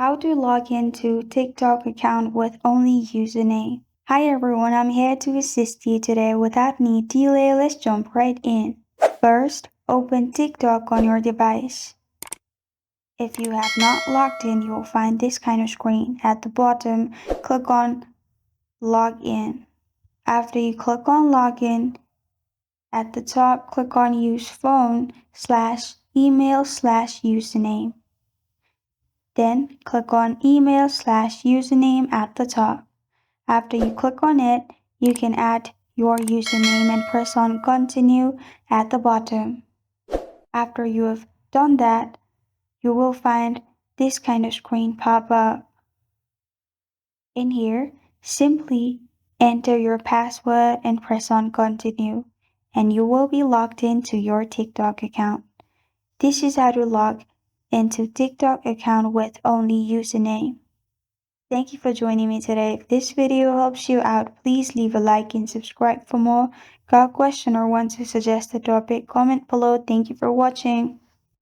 How to log into TikTok account with only username. Hi everyone, I'm here to assist you today. Without any delay, let's jump right in. First, open TikTok on your device. If you have not logged in, you will find this kind of screen. At the bottom, click on Login. After you click on Login, at the top, click on Use Phone/Email/Username. Then click on Email/Username at the top. After you click on it, you can add your username and press on Continue at the bottom. After you have done that, you will find this kind of screen pop up. In here, simply enter your password and press on Continue, and you will be logged into your TikTok account. This is how to log into TikTok account with only username. Thank you for joining me today. If this video helps you out, please leave a like and subscribe for more. Got a question or want to suggest a topic? Comment below. Thank you for watching.